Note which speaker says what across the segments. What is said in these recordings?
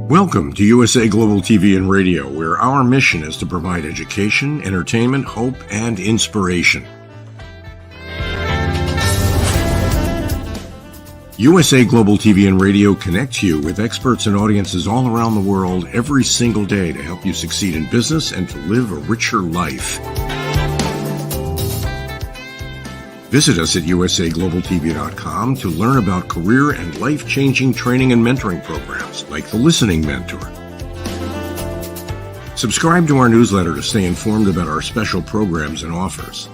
Speaker 1: Welcome to USA Global TV and Radio, where our mission is to provide education, entertainment, hope, and inspiration. USA Global TV and Radio connects you with experts and audiences all around the world every single day to help you succeed in business and to live a richer life. Visit us at usaglobaltv.com to learn about career and life-changing training and mentoring programs like the Listening Mentor. Subscribe to our newsletter to stay informed about our special programs and offers.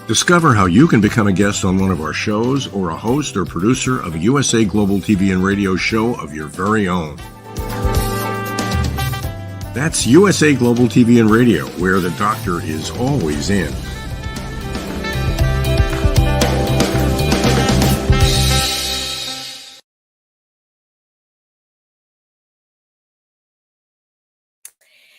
Speaker 1: Discover how you can become a guest on one of our shows or a host or producer of a USA Global TV and Radio show of your very own. That's USA Global TV and Radio, where the doctor is always in.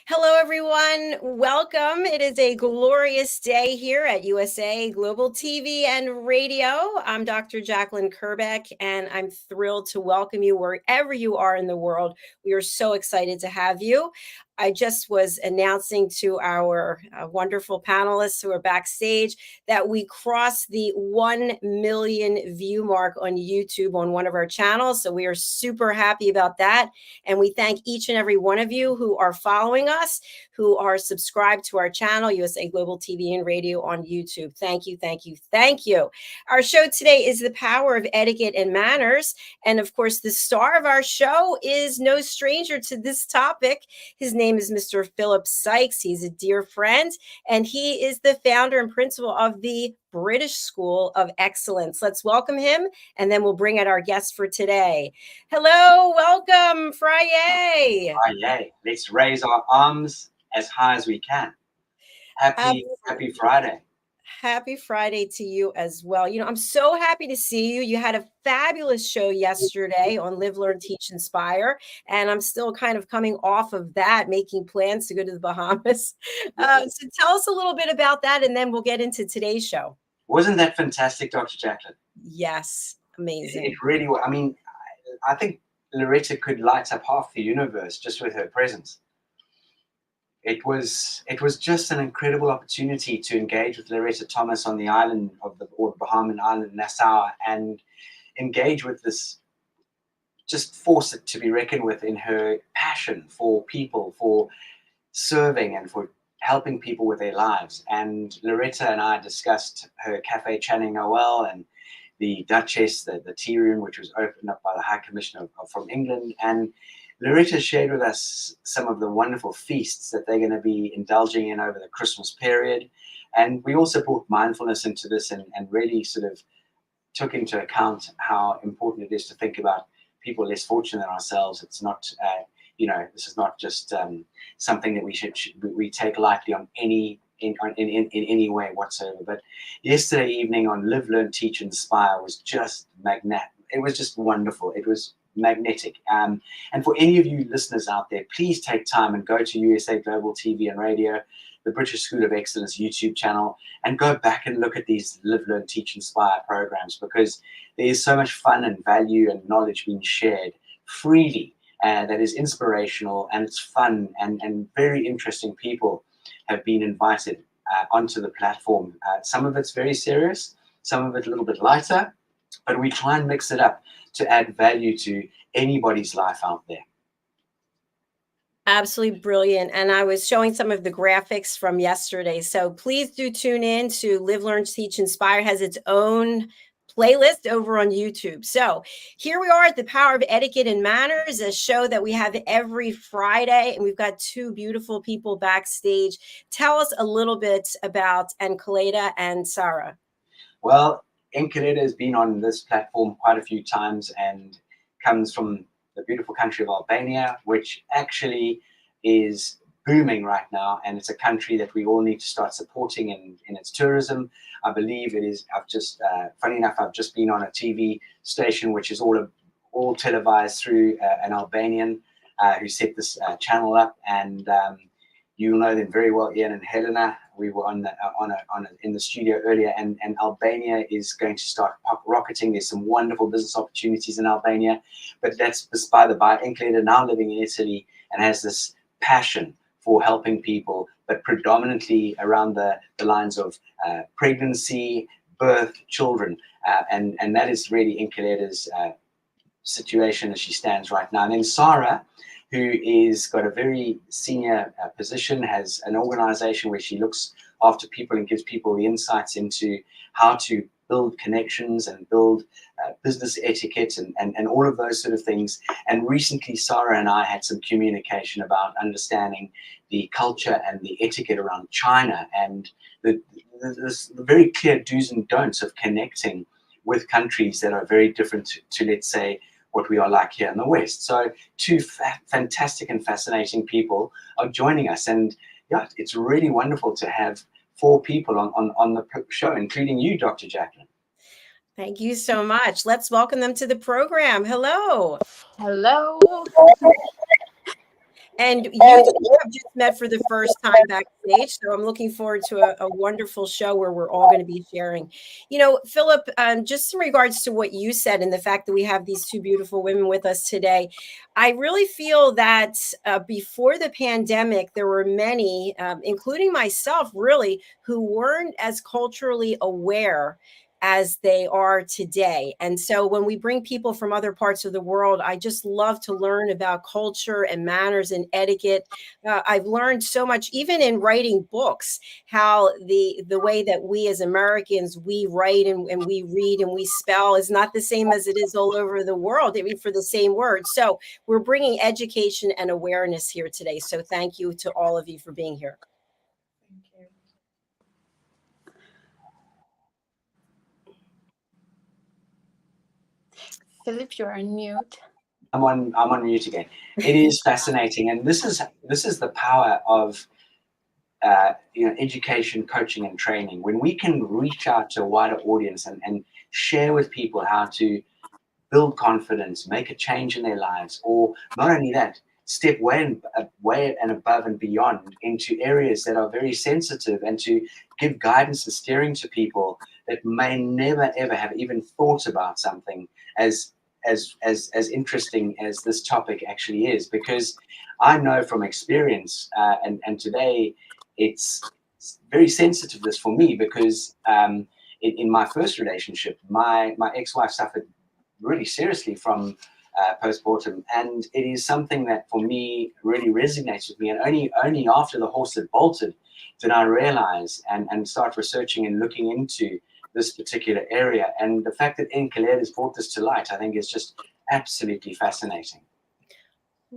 Speaker 2: Hello, everyone. Welcome. It is a glorious day here at USA Global TV and Radio. I'm Dr. Jacalyn Kerbeck, and I'm thrilled to welcome you wherever you are in the world. We are so excited to have you. I just was announcing to our wonderful panelists who are backstage that we crossed the 1 million view mark on YouTube on one of our channels. So we are super happy about that. And we thank each and every one of you who are following us, who are subscribed to our channel, USA Global TV and Radio on YouTube. Thank you, thank you, thank you. Our show today is The Power of Etiquette and Manners. And of course, the star of our show is no stranger to this topic. His name is Mr. Philip SYKES. He's a dear friend, and he is the founder and principal of the British School of Excellence. Let's welcome him, and then we'll bring out our guest for today. Hello, welcome, Friday.
Speaker 3: Friday. Let's raise our arms as high as we can. Happy Friday.
Speaker 2: Happy Friday to you as well. You know, I'm so happy to see you. You had a fabulous show yesterday on Live, Learn, Teach, Inspire. And I'm still kind of coming off of that, making plans to go to the Bahamas. So tell us a little bit about that, and then we'll get into today's show.
Speaker 3: Wasn't that fantastic, Dr. Jacalyn?
Speaker 2: Yes, amazing.
Speaker 3: It really was. I mean, I think Loretta could light up half the universe just with her presence. It was just an incredible opportunity to engage with Loretta Thomas on the island of the Bahamian island, Nassau, and engage with this just force to be reckoned with in her passion for people, for serving and for helping people with their lives. And Loretta and I discussed her Cafe Channing Noel and the Duchess, the tea room, which was opened up by the High Commissioner from England. And Loretta shared with us some of the wonderful feasts that they're going to be indulging in over the Christmas period. And we also brought mindfulness into this and really sort of took into account how important it is to think about people less fortunate than ourselves. It's not, this is not just something that we take lightly on in any way whatsoever. But yesterday evening on Live, Learn, Teach, Inspire was just magnetic. It was just wonderful. It was magnetic. And for any of you listeners out there, please take time and go to USA Global TV and Radio, the British School of Excellence YouTube channel, and go back and look at these Live, Learn, Teach, Inspire programs, because there is so much fun and value and knowledge being shared freely that is inspirational, and it's fun, and very interesting people have been invited onto the platform. Some of it's very serious, some of it a little bit lighter, but we try and mix it up to add value to anybody's life out there.
Speaker 2: Absolutely brilliant. And I was showing some of the graphics from yesterday. So please do tune in to Live, Learn, Teach, Inspire. It has its own playlist over on YouTube. So here we are at The Power of Etiquette and Manners, a show that we have every Friday. And we've got two beautiful people backstage. Tell us a little bit about Enkeleda and Sarah.
Speaker 3: Well, Enkeleda has been on this platform quite a few times and comes from the beautiful country of Albania, which actually is booming right now. And it's a country that we all need to start supporting in its tourism. I believe it is. Funny enough, I've just been on a TV station, which is all televised through an Albanian who set this channel up. And you'll know them very well, Ian and Helena, we were in the studio earlier, and Albania is going to start rocketing. There's some wonderful business opportunities in Albania, but that's by the by. Enkeleda now living in Italy and has this passion for helping people, but predominantly around the lines of pregnancy, birth, children, and that is really Enkeleda's situation as she stands right now. And then Sarah, who is got a very senior position, has an organization where she looks after people and gives people the insights into how to build connections and build business etiquette and all of those sort of things. And recently, Sarah and I had some communication about understanding the culture and the etiquette around China and the very clear do's and don'ts of connecting with countries that are very different to let's say, what we are like here in the West. So two fantastic and fascinating people are joining us. And yeah, it's really wonderful to have 4 people on the show, including you, Dr. Jacalyn.
Speaker 2: Thank you so much. Let's welcome them to the program. Hello.
Speaker 4: Hello.
Speaker 2: And you have just met for the first time backstage, so I'm looking forward to a wonderful show where we're all going to be sharing. You know, Philip, just in regards to what you said and the fact that we have these 2 beautiful women with us today, I really feel that before the pandemic, there were many, including myself, really, who weren't as culturally aware as they are today. And so when we bring people from other parts of the world, I just love to learn about culture and manners and etiquette. I've learned so much, even in writing books, how the way that we as Americans, we write and we read and we spell is not the same as it is all over the world, I mean, for the same word. So we're bringing education and awareness here today. So thank you to all of you for being here.
Speaker 4: Thank you. Philip, you're on mute.
Speaker 3: I'm on mute again. It is fascinating, and this is the power of education, coaching, and training. When we can reach out to a wider audience and share with people how to build confidence, make a change in their lives, or not only that, step way and above and beyond into areas that are very sensitive, and to give guidance and steering to people that may never ever have even thought about something as interesting as this topic actually is. Because I know from experience, and today it's very sensitive this for me, because in my first relationship, my ex-wife suffered really seriously from postpartum, and it is something that for me really resonates with me. And only after the horse had bolted did I realize and start researching and looking into this particular area. And the fact that Enkeleda has brought this to light, I think, is just absolutely fascinating.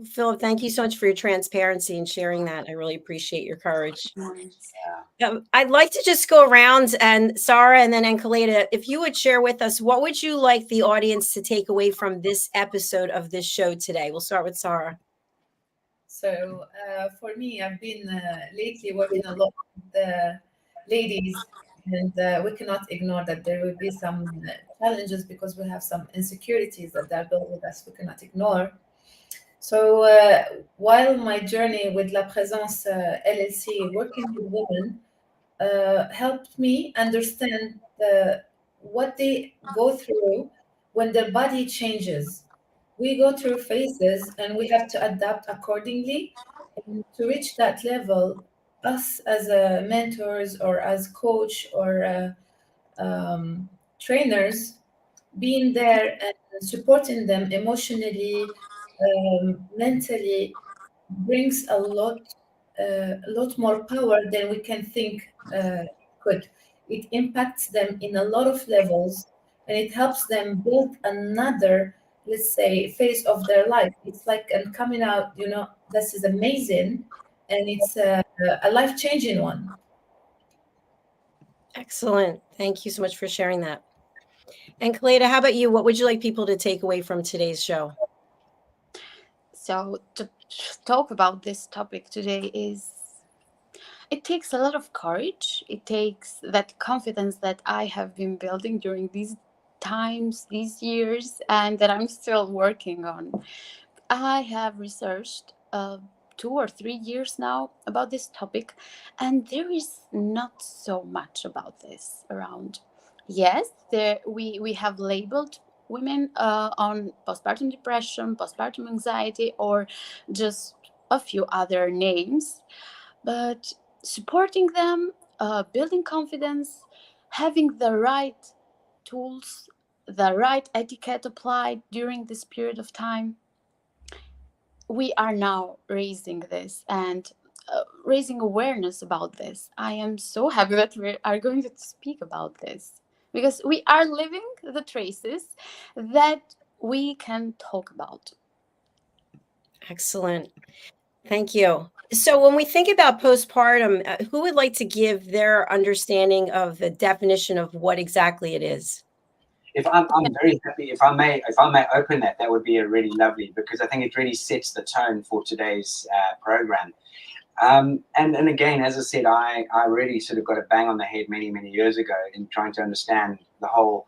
Speaker 2: Philip, thank you so much for your transparency and sharing that. I really appreciate your courage. I'd like to just go around, and Sarah and then Enkeleda, if you would share with us, what would you like the audience to take away from this episode of this show today? We'll start with Sarah.
Speaker 5: So for me, I've been lately working a lot with the ladies, and we cannot ignore that there will be some challenges because we have some insecurities that they're built with us we cannot ignore. So while my journey with La Présence LLC, working with women, helped me understand what they go through when their body changes. We go through phases and we have to adapt accordingly. And to reach that level, us as mentors or as coach or trainers, being there and supporting them emotionally, mentally, brings a lot more power than we can think could. It impacts them in a lot of levels, and it helps them build another, let's say, phase of their life. It's like coming out, this is amazing, and it's a life-changing one.
Speaker 2: Excellent. Thank you so much for sharing that. And Enkeleda, how about you? What would you like people to take away from today's show?
Speaker 4: So to talk about this topic today it takes a lot of courage. It takes that confidence that I have been building during these times, these years, and that I'm still working on. I have researched 2 or 3 years now about this topic, and there is not so much about this around. Yes, we have labeled women on postpartum depression, postpartum anxiety, or just a few other names, but supporting them, building confidence, having the right tools, the right etiquette applied during this period of time. We are now raising this and raising awareness about this. I am so happy that we are going to speak about this, because we are living the traces that we can talk about.
Speaker 2: Excellent. Thank you. So when we think about postpartum, who would like to give their understanding of the definition of what exactly it is?
Speaker 3: If I'm very happy, if I may open that, that would be a really lovely, because I think it really sets the tone for today's program. And again, as I said, I really sort of got a bang on the head many years ago in trying to understand the whole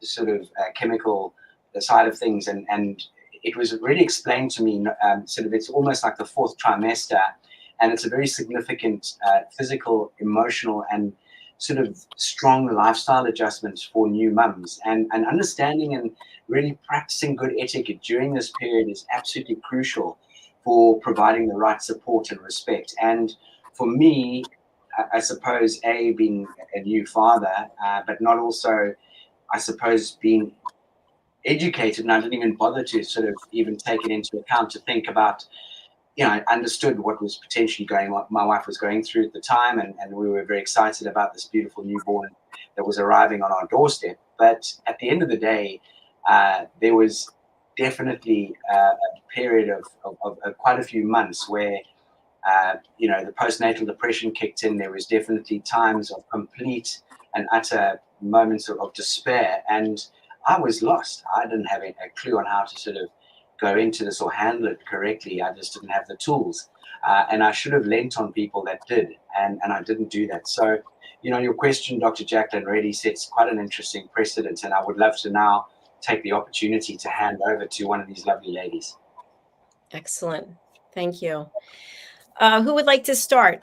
Speaker 3: sort of chemical side of things, and it was really explained to me. Sort of, it's almost like the fourth trimester, and it's a very significant physical, emotional, and sort of strong lifestyle adjustments for new mums, and understanding and really practicing good etiquette during this period is absolutely crucial for providing the right support and respect. And for me, I suppose, being a new father, but not also, I suppose, being educated, and I didn't even bother to sort of even take it into account to think about, I understood what was potentially what my wife was going through at the time, and we were very excited about this beautiful newborn that was arriving on our doorstep. But at the end of the day, there was definitely a period of quite a few months where the postnatal depression kicked in. There was definitely times of complete and utter moments of despair, and I was lost. I didn't have a clue on how to sort of go into this or handle it correctly. I just didn't have the tools, and I should have lent on people that did, and I didn't do that. So, your question, Dr. Jacalyn, really sets quite an interesting precedent, and I would love to now take the opportunity to hand over to one of these lovely ladies.
Speaker 2: Excellent. Thank you. Who would like to start?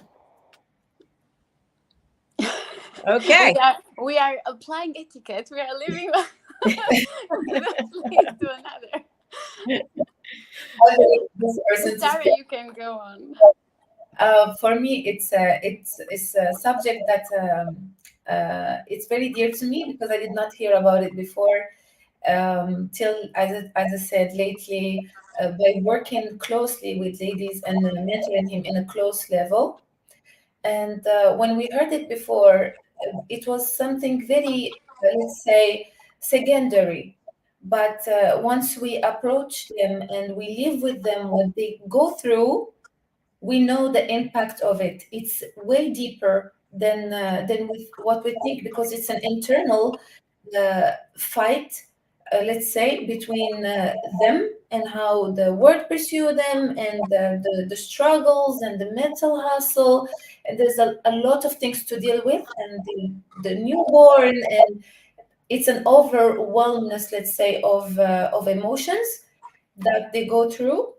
Speaker 2: Okay.
Speaker 4: We are applying etiquette. We are living one place to another. Sarah, you can go on.
Speaker 5: For me, it's a subject that it's very dear to me, because I did not hear about it before till, as I said, lately, by working closely with ladies and mentoring him in a close level. And when we heard it before, it was something very, let's say, secondary. But once we approach them and we live with them, what they go through, we know the impact of it. It's way deeper than with what we think, because it's an internal fight, let's say, between them and how the world pursue them, and the struggles and the mental hustle. And there's a lot of things to deal with, and the newborn, and it's an overwhelmness, let's say, of emotions that they go through.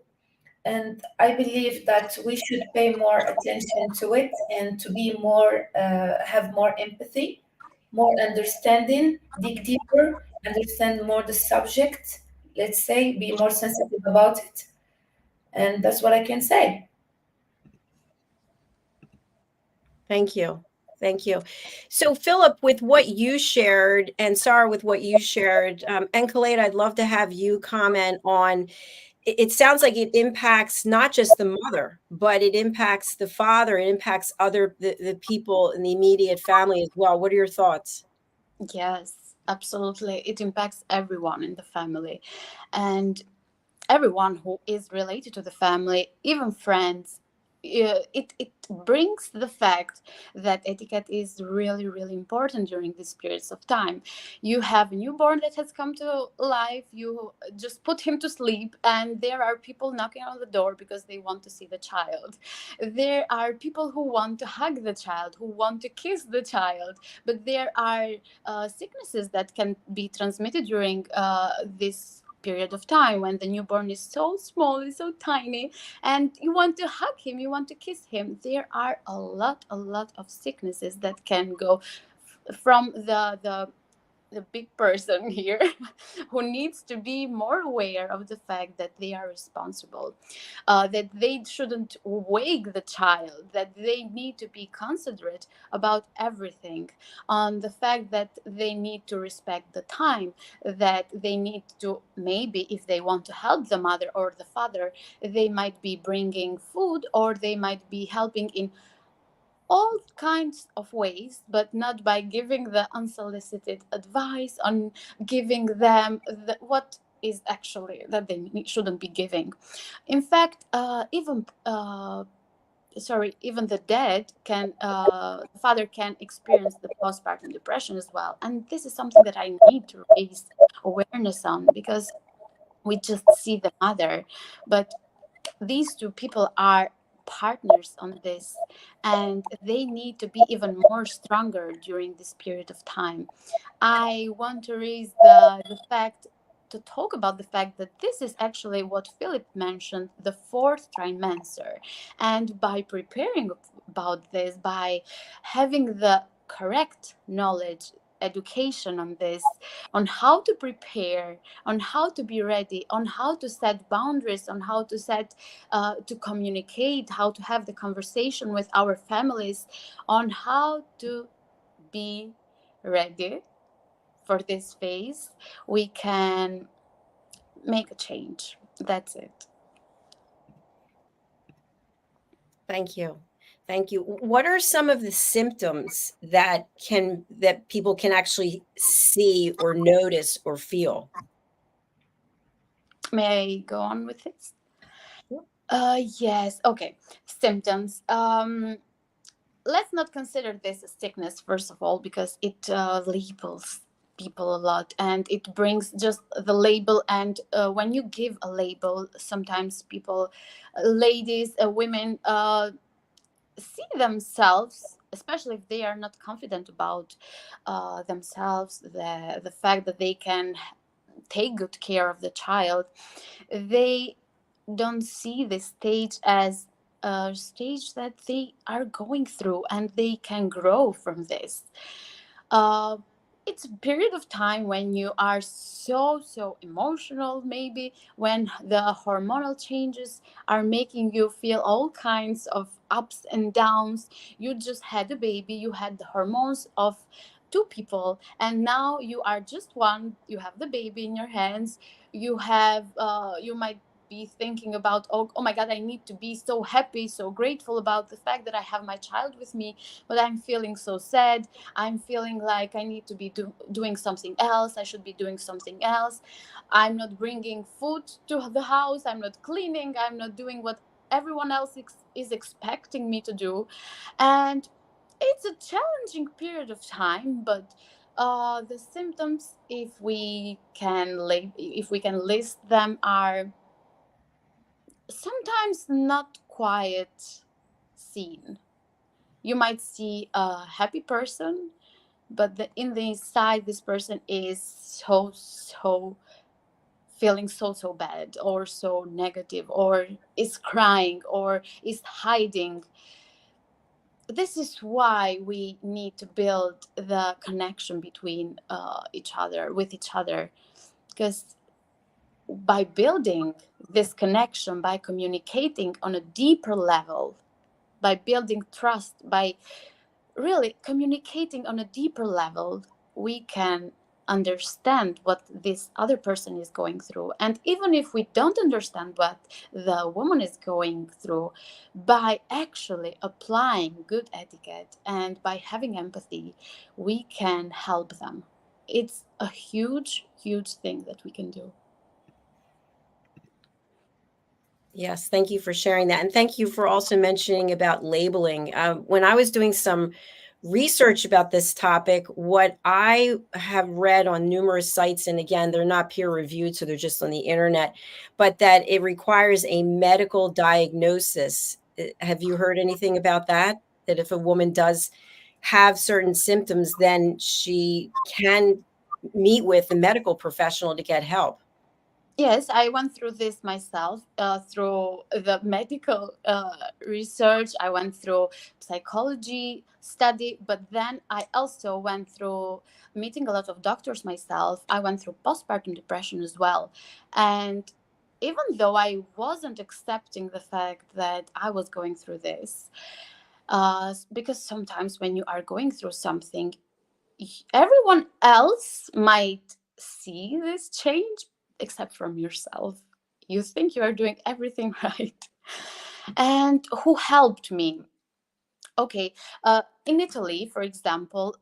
Speaker 5: And I believe that we should pay more attention to it, and to be more, have more empathy, more understanding, dig deeper, understand more the subject, let's say, be more sensitive about it. And that's what I can say.
Speaker 2: Thank you. Thank you. So, Philip, with what you shared, and Sarah, with what you shared, Enkeleda, I'd love to have you comment on. It sounds like it impacts not just the mother, but it impacts the father. It impacts the people in the immediate family as well. What are your thoughts?
Speaker 4: Yes, absolutely. It impacts everyone in the family, and everyone who is related to the family, even friends. It brings the fact that etiquette is really important during these periods of time. You have a newborn that has come to life, you just put him to sleep, and there are people knocking on the door because they want to see the child. There are people who want to hug the child, who want to kiss the child, but there are sicknesses that can be transmitted during this period of time when the newborn is so small, is so tiny, and you want to hug him, you want to kiss him. There are a lot of sicknesses that can go from the big person here who needs to be more aware of the fact that they are responsible, that they shouldn't wake the child, that they need to be considerate about everything, on the fact that they need to respect the time, that they need to, maybe if they want to help the mother or the father, they might be bringing food, or they might be helping in all kinds of ways, but not by giving the unsolicited advice, on giving them what is actually that they shouldn't be giving. In fact, even the dead can, the father can experience the postpartum depression as well, and this is something that I need to raise awareness on, because we just see the mother, but these two people are partners on this, and they need to be even more stronger during this period of time. I want to raise the fact, to talk about the fact that this is actually what Philip mentioned, the fourth trimester. And by preparing about this, by having the correct knowledge, education on this, on how to prepare, on how to be ready, on how to set boundaries, on how to set, to communicate, how to have the conversation with our families, on how to be ready for this phase, we can make a change. That's it.
Speaker 2: Thank you. Thank you. What are some of the symptoms that people can actually see or notice or feel?
Speaker 4: May I go on with this?
Speaker 2: Yeah.
Speaker 4: Yes. Okay. Symptoms. Let's not consider this a sickness, first of all, because it labels people a lot, and it brings just the label. And when you give a label, sometimes people, ladies, women, see themselves, especially if they are not confident about themselves, the fact that they can take good care of the child, they don't see this stage as a stage that they are going through, and they can grow from this. uh, it's a period of time when you are so emotional, maybe when the hormonal changes are making you feel all kinds of ups and downs. You just had a baby, you had the hormones of two people, and now you are just one. You have the baby in your hands. You have, you might be thinking about, oh my god, I need to be so happy, so grateful about the fact that I have my child with me, but I'm feeling so sad. I'm feeling like I need to be doing something else. I should be doing something else. I'm not bringing food to the house. I'm not cleaning. I'm not doing what everyone else is expecting me to do. And it's a challenging period of time, but the symptoms, if we can list them, are sometimes not quite seen. You might see a happy person, but in the inside, this person is so feeling so bad, or so negative, or is crying, or is hiding. This is why we need to build the connection between each other, because by building this connection, by communicating on a deeper level, by building trust, by really communicating on a deeper level, we can understand what this other person is going through. And even if we don't understand what the woman is going through, by actually applying good etiquette and by having empathy, we can help them. It's a huge thing that we can do.
Speaker 2: Yes, thank you for sharing that. And thank you for also mentioning about labeling. When I was doing some research about this topic, what I have read on numerous sites, and again, they're not peer reviewed, so they're just on the internet, but that it requires a medical diagnosis. Have you heard anything about that? That if a woman does have certain symptoms, then she can meet with a medical professional to get help.
Speaker 4: Yes, I went through this myself, through the medical research. I went through psychology study, but then I also went through meeting a lot of doctors myself. I went through postpartum depression as well. And even though I wasn't accepting the fact that I was going through this, because sometimes when you are going through something, everyone else might see this change except from yourself. You think you are doing everything right. And who helped me? Okay, in Italy, for example,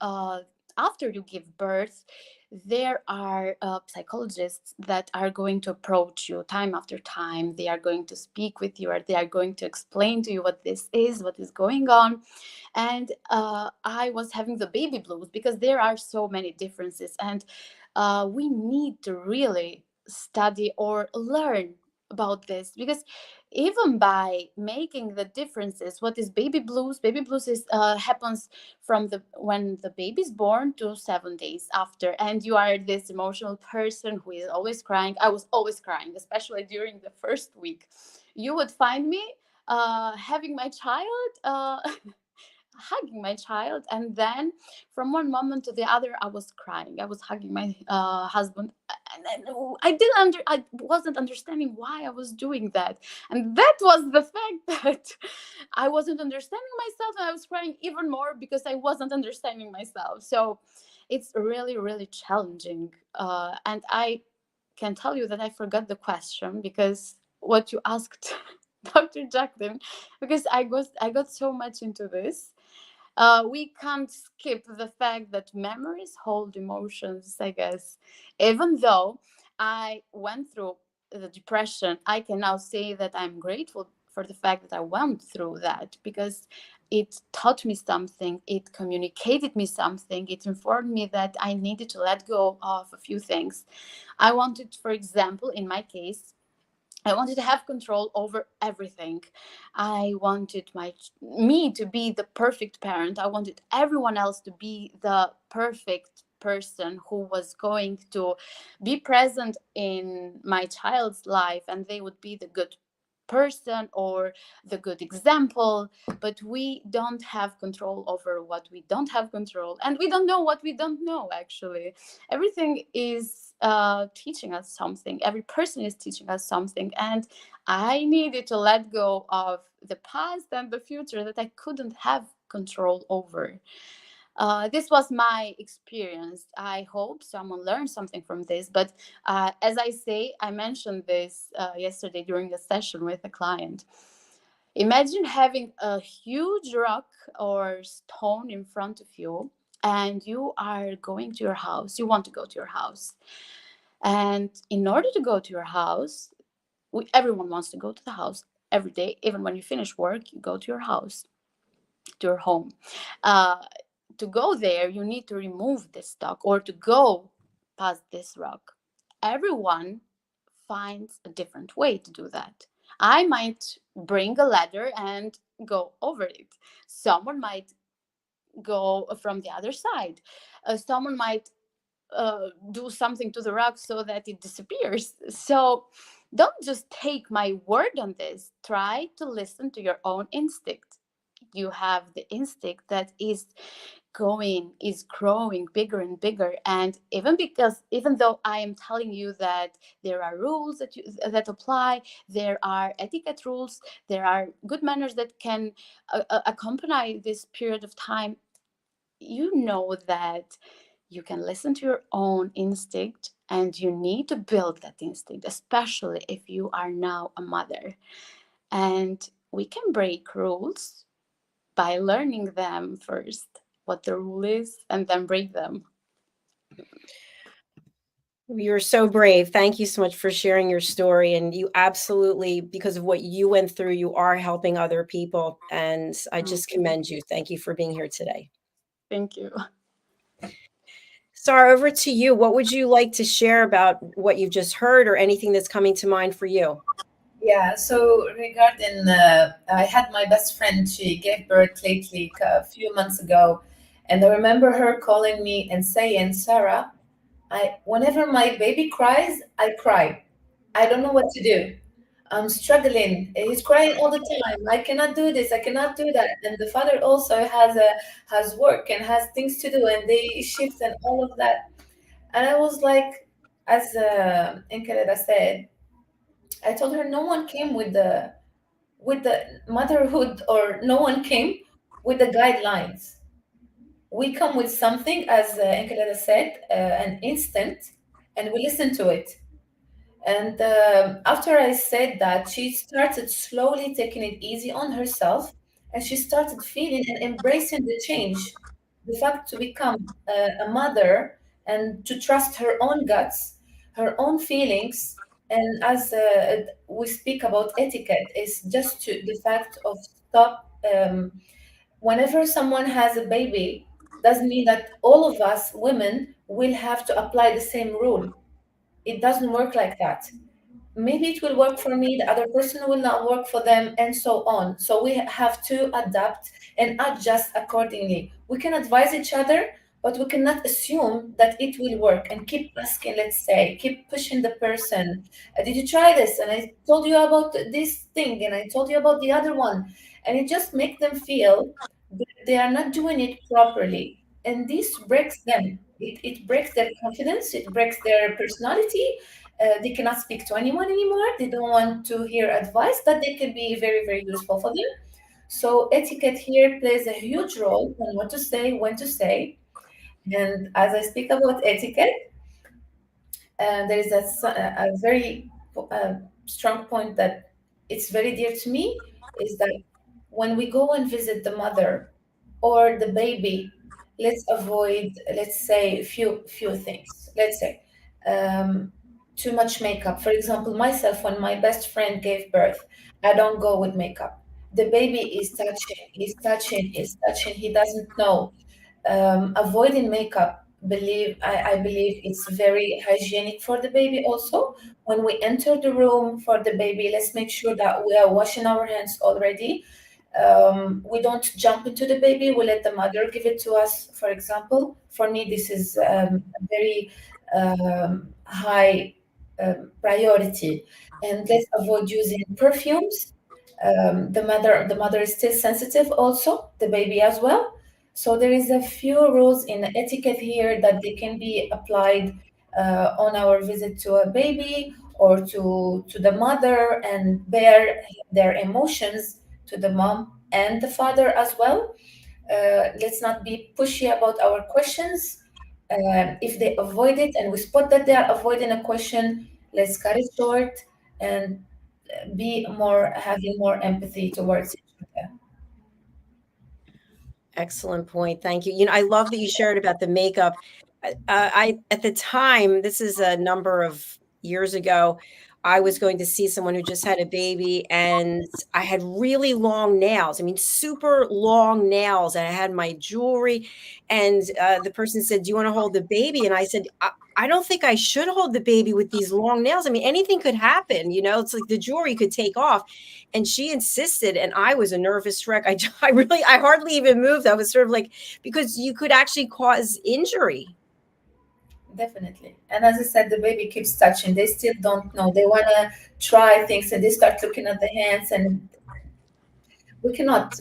Speaker 4: after you give birth, there are psychologists that are going to approach you time after time. They are going to speak with you, or they are going to explain to you what this is, what is going on. And I was having the baby blues because there are so many differences, and we need to really study or learn about this, because even by making the differences, what is baby blues is happens from the when the baby's born to 7 days after, and you are this emotional person who is always crying. I was always crying, especially during the first week. You would find me having my child, hugging my child, and then from one moment to the other I was crying. I was hugging my husband, and I wasn't understanding why I was doing that. And that was the fact that I wasn't understanding myself, and I was crying even more because I wasn't understanding myself. So it's really, really challenging, and I can tell you that I forgot the question, because what you asked Dr. Jacalyn, because I got so much into this. We can't skip the fact that memories hold emotions, I guess. Even though I went through the depression, I can now say that I'm grateful for the fact that I went through that, because it taught me something, it communicated me something, it informed me that I needed to let go of a few things. I wanted, for example, in my case, I wanted to have control over everything. I wanted me to be the perfect parent. I wanted everyone else to be the perfect person who was going to be present in my child's life, and they would be the good person or the good example. But we don't have control over what we don't have control, and we don't know what we don't know. Actually, everything is teaching us something. Every person is teaching us something, and I needed to let go of the past and the future that I couldn't have control over. This was my experience. I hope someone learned something from this. But as I mentioned this yesterday during a session with a client. Imagine having a huge rock or stone in front of you, and you are going to your house. You want to go to your house. And in order to go to your house, everyone wants to go to the house every day. Even when you finish work, you go to your house, to your home. Uh, to go there, you need to remove this stock or to go past this rock. Everyone finds a different way to do that. I might bring a ladder and go over it. Someone might go from the other side. Someone might do something to the rock so that it disappears. So don't just take my word on this. Try to listen to your own instinct. You have the instinct that is growing bigger and bigger, and even though I am telling you that there are rules that apply, there are etiquette rules, there are good manners that can accompany this period of time, you know that you can listen to your own instinct, and you need to build that instinct, especially if you are now a mother. And we can break rules by learning them first, what the rule is, and then break them.
Speaker 2: You're so brave. Thank you so much for sharing your story. And you absolutely, because of what you went through, you are helping other people. And I just commend you. Thank you for being here today.
Speaker 4: Thank you.
Speaker 2: Sarah, over to you. What would you like to share about what you've just heard, or anything that's coming to mind for you?
Speaker 5: Yeah, so regarding, I had my best friend, she gave birth lately, a few months ago. And I remember her calling me and saying, Sarah, whenever my baby cries, I cry. I don't know what to do. I'm struggling. He's crying all the time. I cannot do this. I cannot do that. And the father also has work and has things to do, and they shift and all of that. And I was like, as Enkeleda said, I told her no one came with the motherhood, or no one came with the guidelines. We come with something, as Enkeleda said, an instant, and we listen to it. And after I said that, she started slowly taking it easy on herself, and she started feeling and embracing the change, the fact to become a mother and to trust her own guts, her own feelings. And as we speak about etiquette, is just to the fact of stop. Whenever someone has a baby, doesn't mean that all of us women will have to apply the same rule. It doesn't work like that. Maybe it will work for me, the other person will not work for them, and so on. So we have to adapt and adjust accordingly. We can advise each other, but we cannot assume that it will work, and keep asking, let's say, keep pushing the person. Did you try this? And I told you about this thing, and I told you about the other one. And it just makes them feel that they are not doing it properly. And this breaks them. It breaks their confidence, it breaks their personality. They cannot speak to anyone anymore. They don't want to hear advice that they can be very, very useful for them. So etiquette here plays a huge role on what to say, when to say. And as I speak about etiquette, there is a very strong point that it's very dear to me, is that when we go and visit the mother or the baby, let's avoid, let's say, few things. Let's say too much makeup. For example, myself, when my best friend gave birth, I don't go with makeup. The baby is touching, he's touching, he's touching, he doesn't know. Avoiding makeup, I believe it's very hygienic for the baby also. When we enter the room for the baby, let's make sure that we are washing our hands already. We don't jump into the baby, we let the mother give it to us, for example. For me, this is a very high priority. And let's avoid using perfumes. The mother is still sensitive, also the baby as well. So there is a few rules in etiquette here that they can be applied on our visit to a baby, or to the mother, and bear their emotions to the mom and the father as well. Let's not be pushy about our questions. If they avoid it and we spot that they are avoiding a question, let's cut it short and be more, having more empathy towards each other.
Speaker 2: Excellent point. Thank you. I love that you shared about the makeup. I at the time, this is a number of years ago, I was going to see someone who just had a baby, and I had really long nails. I mean, super long nails, and I had my jewelry. And the person said, "Do you want to hold the baby?" And I said, I don't think I should hold the baby with these long nails. I mean, anything could happen. It's like the jewelry could take off." And she insisted, and I was a nervous wreck. I hardly even moved. I was sort of like, because you could actually cause injury.
Speaker 5: Definitely. And as I said, the baby keeps touching. They still don't know. They want to try things, and they start looking at the hands, and we cannot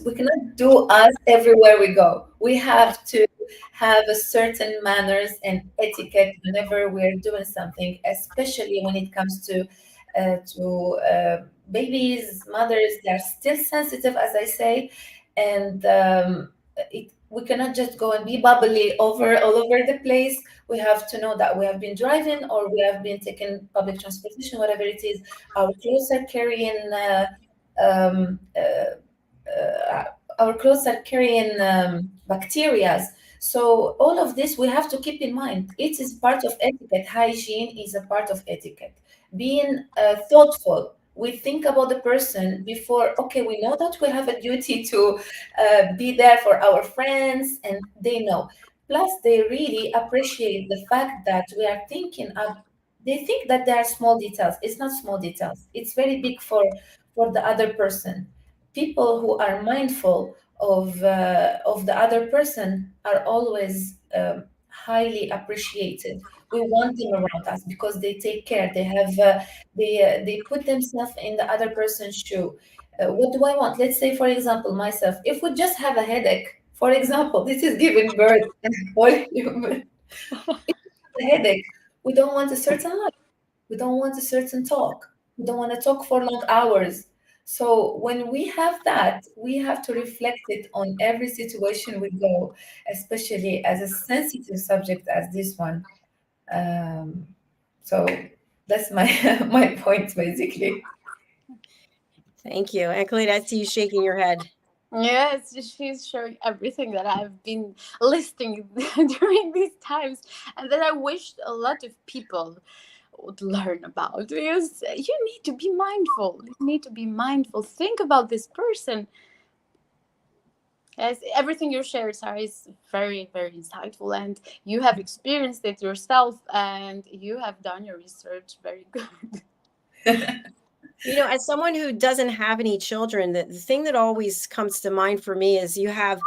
Speaker 5: do us everywhere we go. We have to have a certain manners and etiquette whenever we're doing something, especially when it comes to babies, mothers. They're still sensitive, as I say, and we cannot just go and be bubbly all over the place. We have to know that we have been driving, or we have been taking public transportation, whatever it is. Our clothes are carrying um, our clothes are carrying bacteria. So all of this we have to keep in mind. It is part of etiquette. Hygiene is a part of etiquette. Being thoughtful. We think about the person before. Okay, we know that we have a duty to be there for our friends, and they know. Plus, they really appreciate the fact that we are thinking of. They think that there are small details. It's not small details. It's very big for the other person. People who are mindful of the other person are always highly appreciated. We want them around us because they take care. They have they put themselves in the other person's shoe. What do I want? Let's say, for example, myself. If we just have a headache, for example, this is giving birth and all human. A headache. We don't want a certain life. We don't want a certain talk. We don't want to talk for long hours. So when we have that, we have to reflect it on every situation we go, especially as a sensitive subject as this one. Um, so that's my my point basically.
Speaker 2: Thank you. Enkeleda, I see you shaking your head.
Speaker 4: Yes, she's sharing everything that I've been listing during these times, and that I wish a lot of people would learn about, because you need to be mindful. You need to be mindful. Think about this person. Yes, everything you shared, Sarah, is very, very insightful, and you have experienced it yourself, and you have done your research very good.
Speaker 2: As someone who doesn't have any children, the thing that always comes to mind for me is you have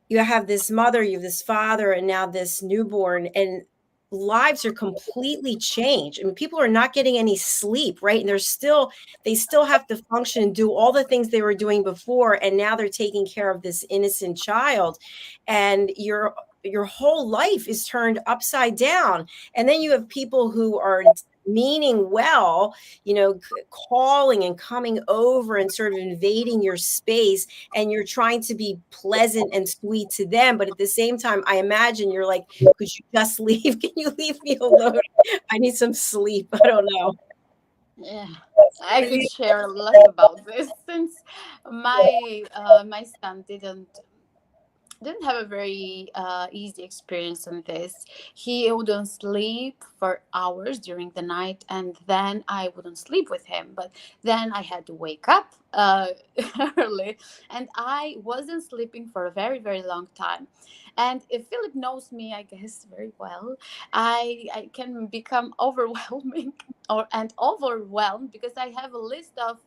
Speaker 2: this mother, you have this father, and now this newborn, and lives are completely changed. I mean, people are not getting any sleep, right? And they still have to function and do all the things they were doing before, and now they're taking care of this innocent child, and your whole life is turned upside down. And then you have people who are meaning well, calling and coming over and sort of invading your space, and you're trying to be pleasant and sweet to them, but at the same time, I imagine you're like, could you just leave? Can you leave me alone? I need some sleep. I don't know.
Speaker 4: Yeah, I could share a lot about this, since my son didn't have a very easy experience on this. He wouldn't sleep for hours during the night, and then I wouldn't sleep with him. But then I had to wake up early, and I wasn't sleeping for a very, very long time. And if Philip knows me, I guess, very well, I can become overwhelming and overwhelmed, because I have a list of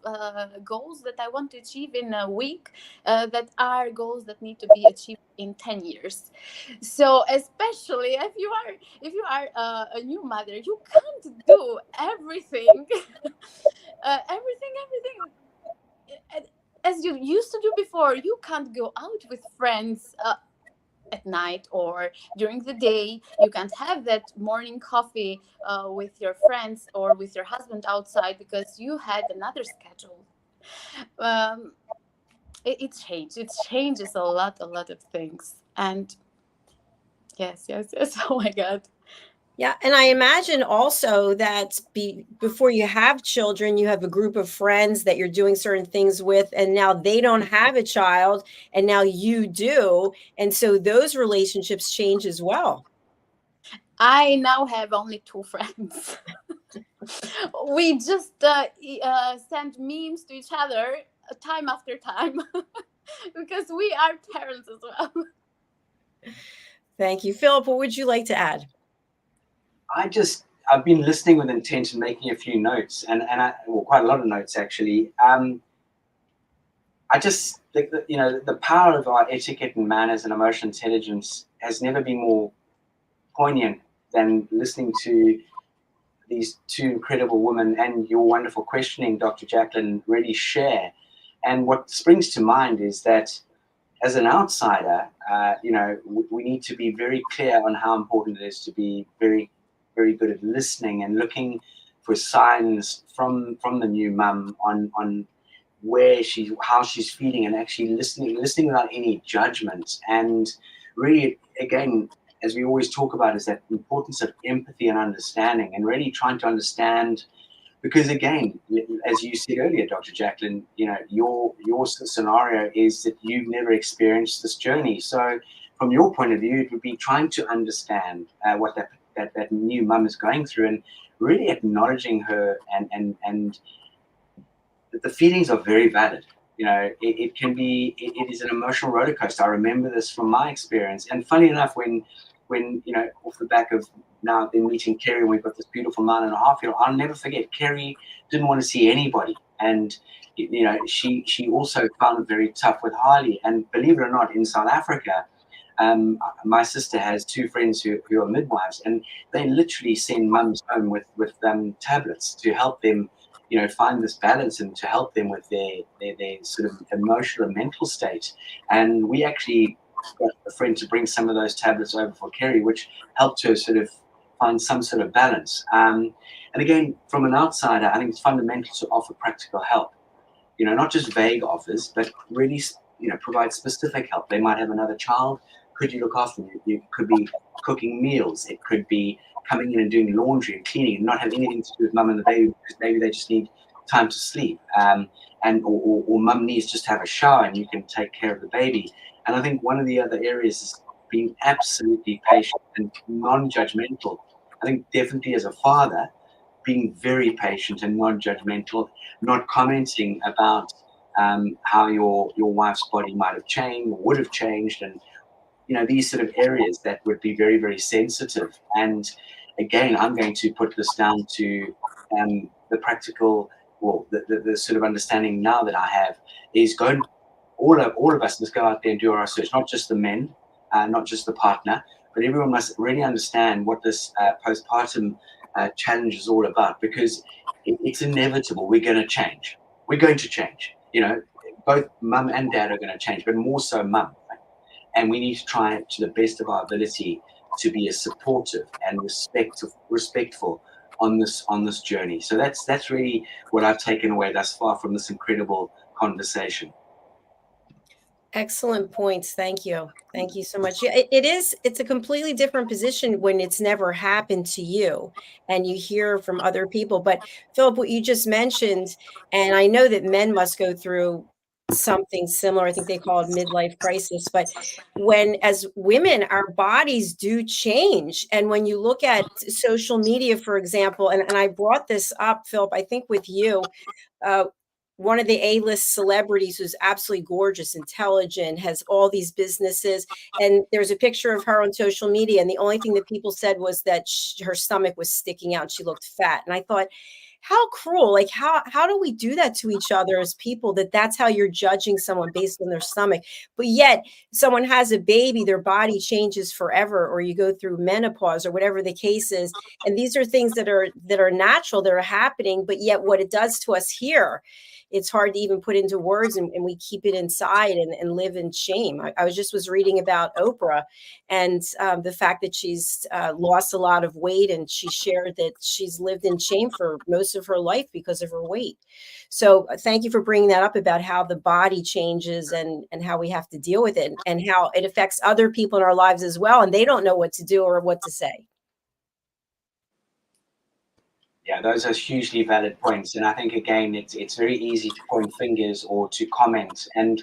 Speaker 4: goals that I want to achieve in a week, that are goals that need to be achieved in 10 years. So especially if you are a new mother, you can't do everything. Everything as you used to do before. You can't go out with friends at night or during the day. You can't have that morning coffee with your friends or with your husband outside, because you had another schedule. um, it changed. It changes a lot of things. And yes. Oh my God.
Speaker 2: Yeah, and I imagine also that before you have children, you have a group of friends that you're doing certain things with, and now they don't have a child, and now you do, and so those relationships change as well.
Speaker 4: I now have only 2 friends. We just send memes to each other time after time, because we are parents as well.
Speaker 2: Thank you. Philip, what would you like to add?
Speaker 3: I've been listening with intention, making a few notes, and quite a lot of notes actually. I just think that the power of our etiquette and manners and emotional intelligence has never been more poignant than listening to these 2 incredible women and your wonderful questioning, Dr. Jacalyn, really share. And what springs to mind is that as an outsider, we need to be very clear on how important it is to be very, very good at listening and looking for signs from the new mum on how she's feeling, and actually listening without any judgment. And really, again, as we always talk about, is that importance of empathy and understanding, and really trying to understand. Because again, as you said earlier, Dr. Jacalyn, your scenario is that you've never experienced this journey. So from your point of view, it would be trying to understand what that new mum is going through, and really acknowledging her, and that the feelings are very valid. It is an emotional roller coaster. I remember this from my experience. And funny enough, when off the back of now been meeting Kerry, and we've got this beautiful 9.5-year-old, I'll never forget, Kerry didn't want to see anybody. And, she also found it very tough with Harley. And believe it or not, in South Africa, My sister has two friends who are midwives, and they literally send mums home with tablets to help them, find this balance and to help them with their sort of emotional and mental state. And we actually got a friend to bring some of those tablets over for Kerry, which helped her sort of find some sort of balance. And again, from an outsider, I think it's fundamental to offer practical help. Not just vague offers, but really, provide specific help. They might have another child. Could you look after them? You could be cooking meals. It could be coming in and doing laundry and cleaning and not have anything to do with mum and the baby because maybe they just need time to sleep. Or mum needs just to have a shower and you can take care of the baby. And I think one of the other areas is being absolutely patient and non-judgmental. I think definitely as a father, being very patient and non-judgmental, not commenting about how your wife's body might have changed or would have changed, and these sort of areas that would be very, very sensitive. And again, I'm going to put this down to the practical, well, the sort of understanding now that I have is all of us must go out there and do our research, not just the men, not just the partner, but everyone must really understand what this postpartum challenge is all about, because it's inevitable. We're going to change. We're going to change. Both mum and dad are going to change, but more so mum. Right? And we need to try to the best of our ability to be as supportive and respectful on this journey. So that's really what I've taken away thus far from this incredible conversation.
Speaker 2: Excellent points. Thank you. Thank you so much. Yeah, it's a completely different position when it's never happened to you and you hear from other people. But Philip, what you just mentioned, and I know that men must go through something similar. I think they call it midlife crisis. But when, as women, our bodies do change. And when you look at social media, for example, and I brought this up, Philip, I think with you, one of the A-list celebrities who's absolutely gorgeous, intelligent, has all these businesses. And there's a picture of her on social media. And the only thing that people said was that her stomach was sticking out. She looked fat. And I thought, how cruel. Like, how do we do that to each other as people, that's how you're judging someone based on their stomach? But yet someone has a baby, their body changes forever, or you go through menopause or whatever the case is. And these are things that are natural, that are happening. But yet what it does to us here, it's hard to even put into words, and we keep it inside and live in shame. I was reading about Oprah and the fact that she's lost a lot of weight, and she shared that she's lived in shame for most of her life because of her weight. So thank you for bringing that up about how the body changes and how we have to deal with it, and how it affects other people in our lives as well, and they don't know what to do or what to say.
Speaker 3: Yeah, those are hugely valid points. And I think, again, it's very easy to point fingers or to comment. And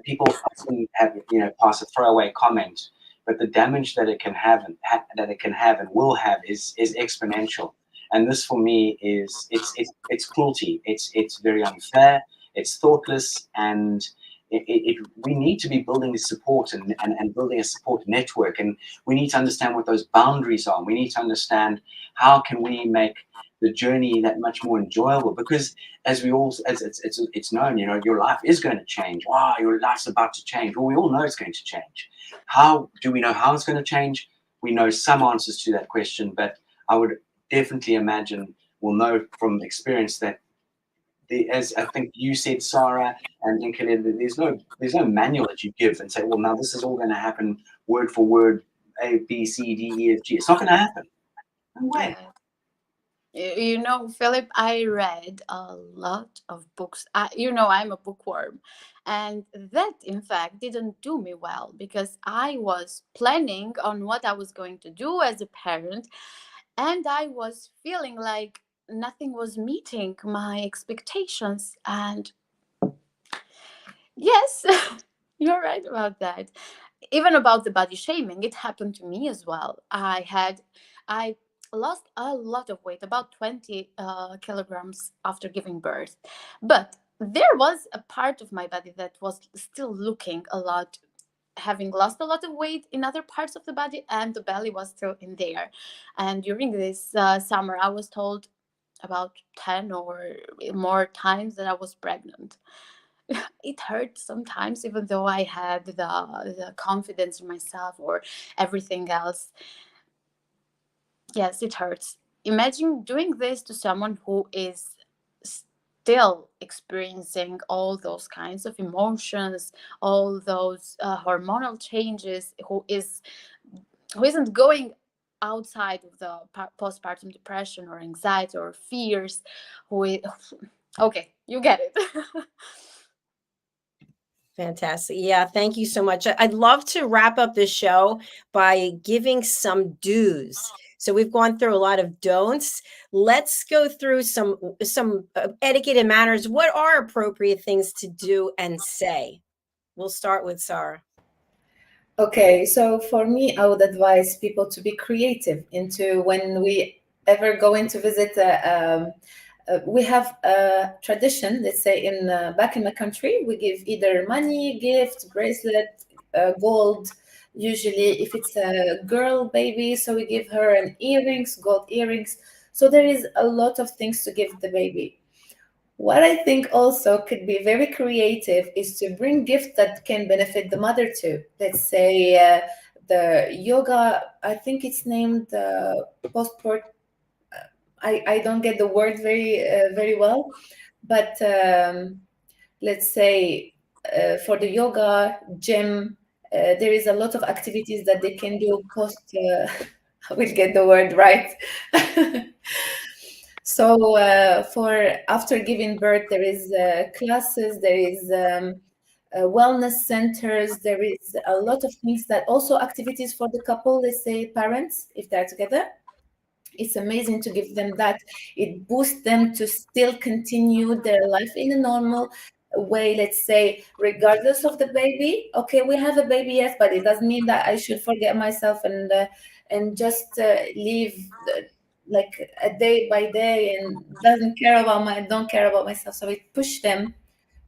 Speaker 3: people often have, pass a throwaway comment, but the damage that it can have and will have is exponential. And this, for me, is it's cruelty. It's very unfair. It's thoughtless, and we need to be building a support and building a support network, and we need to understand what those boundaries are. We need to understand how can we make the journey that much more enjoyable, because as it's known, your life is going to change. Wow, your life's about to change. Well, we all know it's going to change. How do we know how it's going to change? We know some answers to that question, but I would definitely imagine we'll know from experience that as I think you said, Sarah and Enkeleda, there's no manual that you give and say, well, now this is all going to happen word for word, A, B, C, D, E, F, G. It's not going to happen. No way.
Speaker 4: Philip, I read a lot of books. I'm a bookworm. And that, in fact, didn't do me well, because I was planning on what I was going to do as a parent. And I was feeling like nothing was meeting my expectations. And yes, you're right about that. Even about the body shaming, it happened to me as well. I lost a lot of weight, about 20 kilograms after giving birth. But there was a part of my body that was still looking a lot, having lost a lot of weight in other parts of the body, and the belly was still in there. And during this summer, I was told about 10 or more times that I was pregnant. it hurt sometimes, even though I had the confidence in myself or everything else. Yes, it hurts. Imagine doing this to someone who is still experiencing all those kinds of emotions, all those hormonal changes, who isn't going outside of the postpartum depression or anxiety or fears. Okay, you get it.
Speaker 2: Fantastic. Yeah, thank you so much. I'd love to wrap up this show by giving some do's. So we've gone through a lot of don'ts. Let's go through some etiquette and manners. What are appropriate things to do and say? We'll start with Sarah.
Speaker 5: Okay, so for me, I would advise people to be creative into when we ever go in to visit. We have a tradition, let's say, in back in my country, we give either money, gift, bracelet, gold. Usually, if it's a girl baby, so we give her an earrings, gold earrings. So there is a lot of things to give the baby. What I think also could be very creative is to bring gifts that can benefit the mother too. Let's say the yoga, I think it's named postport. I don't get the word very well, but let's say for the yoga gym, there is a lot of activities that they can do post. I will get the word right. So for after giving birth, there is classes, there is wellness centers, there is a lot of things that also activities for the couple, let's say parents, if they're together. It's amazing to give them that. It boosts them to still continue their life in a normal way, let's say, regardless of the baby. Okay, we have a baby, yes, but it doesn't mean that I should forget myself and just live like a day by day and don't care about myself. So it pushed them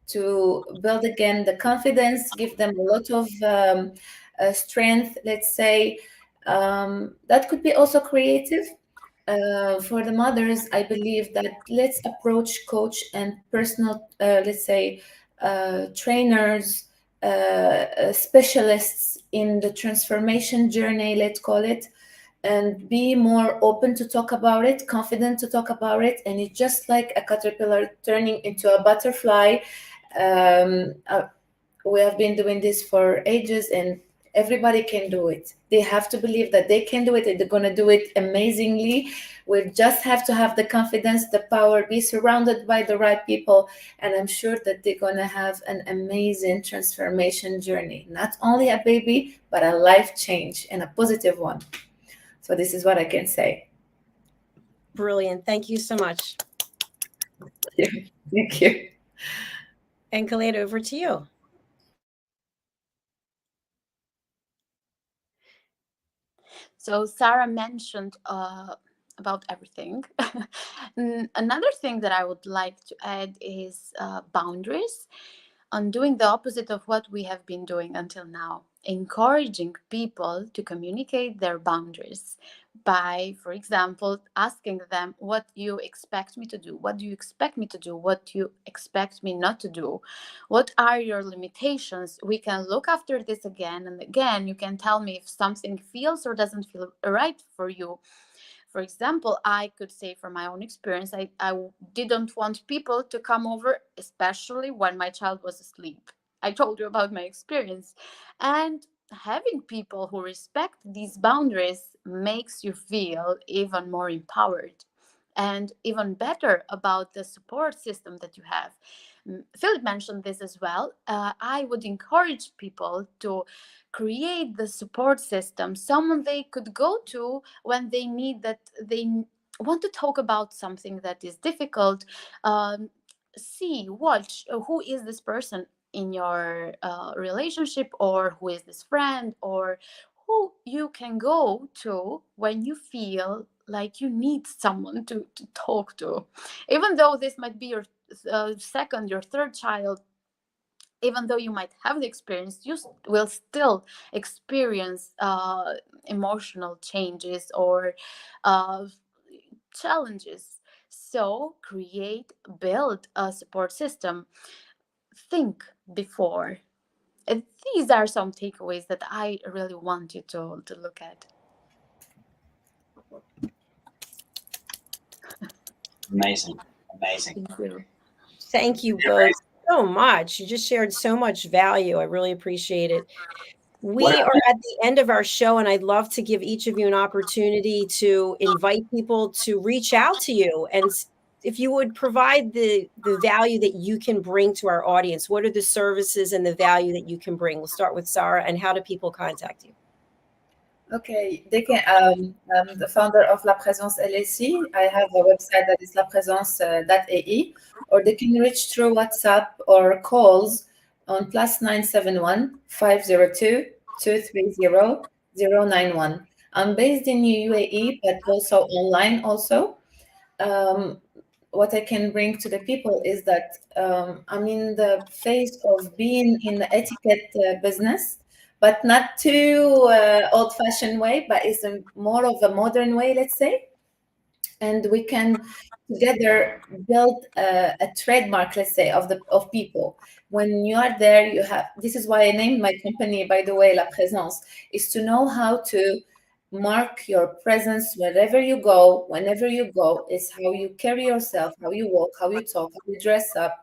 Speaker 5: to build again the confidence, give them a lot of strength, let's say. That could be also creative. For the mothers, I believe that let's approach coach and personal, let's say, trainers, specialists in the transformation journey, let's call it, and be more open to talk about it, confident to talk about it. And it's just like a caterpillar turning into a butterfly. We have been doing this for ages, and everybody can do it. They have to believe that they can do it and they're going to do it amazingly. We just have to have the confidence, the power, be surrounded by the right people, and I'm sure that they're going to have an amazing transformation journey. Not only a baby, but a life change, and a positive one. So this is what I can say.
Speaker 2: Brilliant. Thank you so much.
Speaker 5: Thank you.
Speaker 2: Enkeleda, over to you.
Speaker 4: So Sarah mentioned about everything. Another thing that I would like to add is boundaries, on doing the opposite of what we have been doing until now, encouraging people to communicate their boundaries by, for example, asking them, what you expect me to do, what do you expect me to do, what you expect me not to do, what are your limitations. We can look after this again and again. You can tell me if something feels or doesn't feel right for you. For example, I could say from my own experience, I didn't want people to come over, especially when my child was asleep. I told you about my experience. And having people who respect these boundaries makes you feel even more empowered and even better about the support system that you have. Philip mentioned this as well. I would encourage people to create the support system, someone they could go to when they need that, they want to talk about something that is difficult. Watch who is this person in your relationship, or who is this friend, or who you can go to when you feel like you need someone to talk to, even though this might be your second, your third child. Even though you might have the experience, you will still experience emotional changes or challenges. So build a support system. think before. These are some takeaways that I really want you to look at.
Speaker 3: Amazing.
Speaker 4: Thank you.
Speaker 2: Thank you both so much. You just shared so much value. I really appreciate it. We are at the end of our show, and I'd love to give each of you an opportunity to invite people to reach out to you. And if you would provide the value that you can bring to our audience, what are the services and the value that you can bring? We'll start with Sarah, and how do people contact you?
Speaker 5: Okay, they can. I'm the founder of La Présence LLC. I have a website that is laprésence.ai, or they can reach through WhatsApp or calls on +971 502 230 091. I'm based in UAE, but also online also. What I can bring to the people is that I'm in the phase of being in the etiquette business, but not too old-fashioned way, but it's more of a modern way, let's say. And we can together build a trademark, let's say, of people. When you are there, you have. This is why I named my company, by the way, La Présence, is to know how to mark your presence wherever you go, whenever you go. Is how you carry yourself, how you walk, how you talk, how you dress up,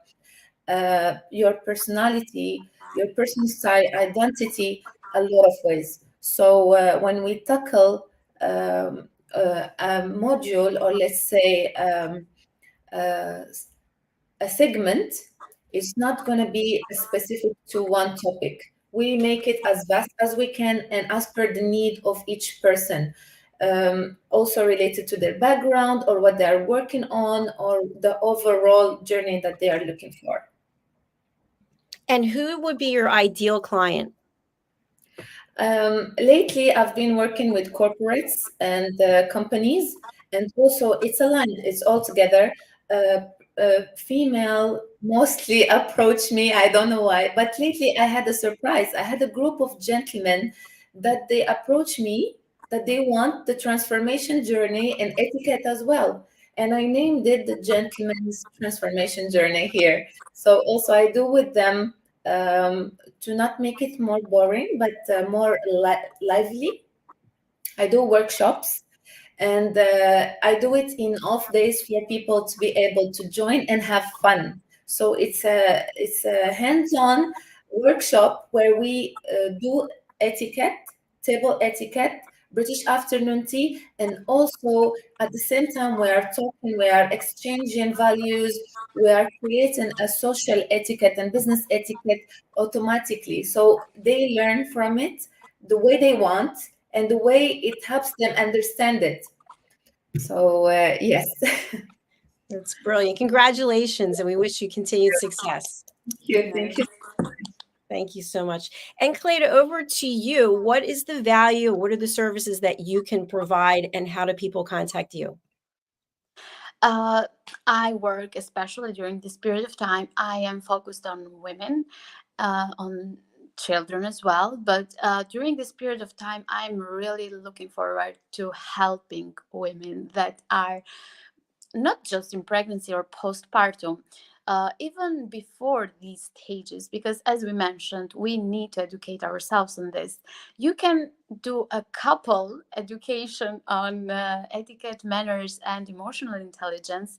Speaker 5: your personality, your personal style, identity, a lot of ways. So when we tackle a module, or let's say a segment, it's not going to be specific to one topic. We make it as vast as we can and as per the need of each person. Also related to their background or what they are working on or the overall journey that they are looking for.
Speaker 2: And who would be your ideal client?
Speaker 5: Lately, I've been working with corporates and companies, and also it's aligned, it's all together. Female mostly approach me, I don't know why, but lately I had a surprise. I had a group of gentlemen that they approach me that they want the transformation journey and etiquette as well. And I named it the Gentleman's Transformation Journey here. So also I do with them to not make it more boring, but more lively. I do workshops, and I do it in off days for people to be able to join and have fun. So it's a hands-on workshop where we do etiquette, table etiquette, British afternoon tea, and also at the same time we are talking, we are exchanging values, we are creating a social etiquette and business etiquette automatically. So they learn from it the way they want and the way it helps them understand it. So yes.
Speaker 2: That's brilliant. Congratulations, and we wish you continued success.
Speaker 5: Thank you.
Speaker 2: Thank you so much. Enkeleda, over to you. What is the value? What are the services that you can provide, and how do people contact you?
Speaker 4: I work, especially during this period of time, I am focused on women, on children as well. But during this period of time, I'm really looking forward to helping women that are not just in pregnancy or postpartum, even before these stages, because as we mentioned, we need to educate ourselves on this. You can do a couple education on etiquette, manners, and emotional intelligence,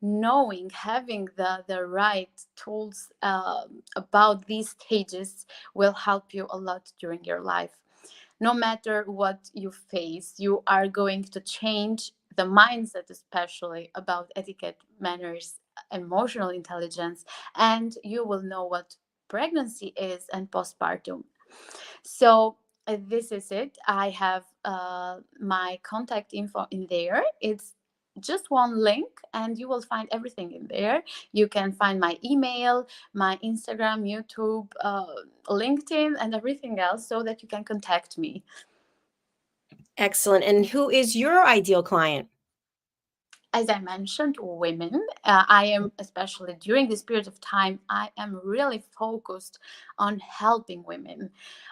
Speaker 4: knowing, having the right tools about these stages will help you a lot during your life. No matter what you face, you are going to change the mindset, especially about etiquette, manners, emotional intelligence, and you will know what pregnancy is and postpartum. So this is it. I have my contact info in there. It's just one link and you will find everything in there. You can find my email, my Instagram, YouTube, LinkedIn, and everything else so that you can contact me.
Speaker 2: Excellent. And who is your ideal client?
Speaker 4: As I mentioned, women. I am, especially during this period of time, I am really focused on helping women.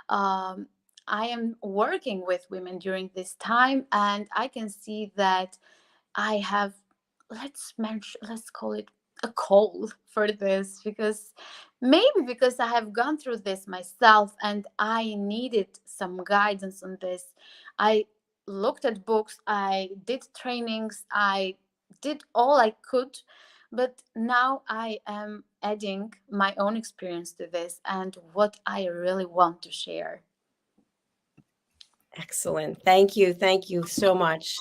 Speaker 4: I am working with women during this time, and I can see that I have, let's call it a call for this, because maybe because I have gone through this myself and I needed some guidance on this. I looked at books, I did trainings, I did all I could, but now I am adding my own experience to this and what I really want to share.
Speaker 2: Excellent. Thank you. Thank you so much.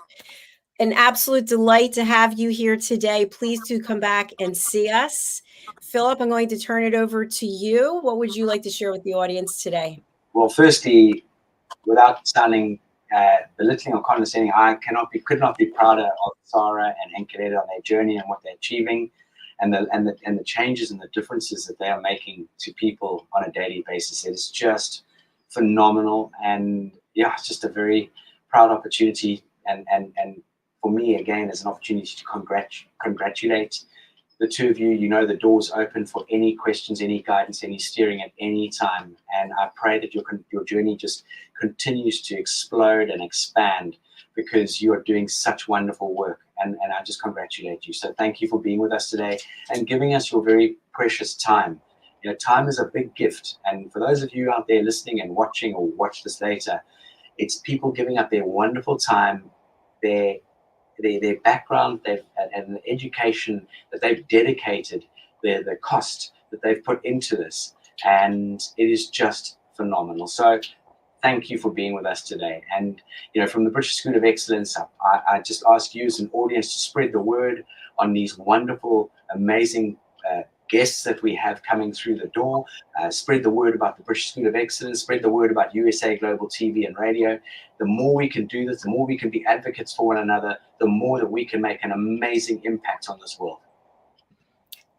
Speaker 2: An absolute delight to have you here today. Please do come back and see us. Philip, I'm going to turn it over to you. What would you like to share with the audience today?
Speaker 3: Well, firstly, without sounding belittling or condescending, could not be prouder of Sarah and Enkeleda on their journey and what they're achieving, and the changes and the differences that they are making to people on a daily basis. It is just phenomenal, and yeah, it's just a very proud opportunity, and for me again, as an opportunity to congratulate the two of you. You know, the door's open for any questions, any guidance, any steering at any time. And I pray that your journey just continues to explode and expand, because you are doing such wonderful work. And I just congratulate you. So thank you for being with us today and giving us your very precious time. You know, time is a big gift. And for those of you out there listening and watching or watch this later, it's people giving up their wonderful time, their background, and the education that they've dedicated, the cost that they've put into this, and it is just phenomenal. So thank you for being with us today. And you know, from the British School of Excellence, I just ask you as an audience to spread the word on these wonderful, amazing guests that we have coming through the door. Spread the word about the British School of Excellence, spread the word about USA Global TV and Radio. The more we can do this, the more we can be advocates for one another, the more that we can make an amazing impact on this world.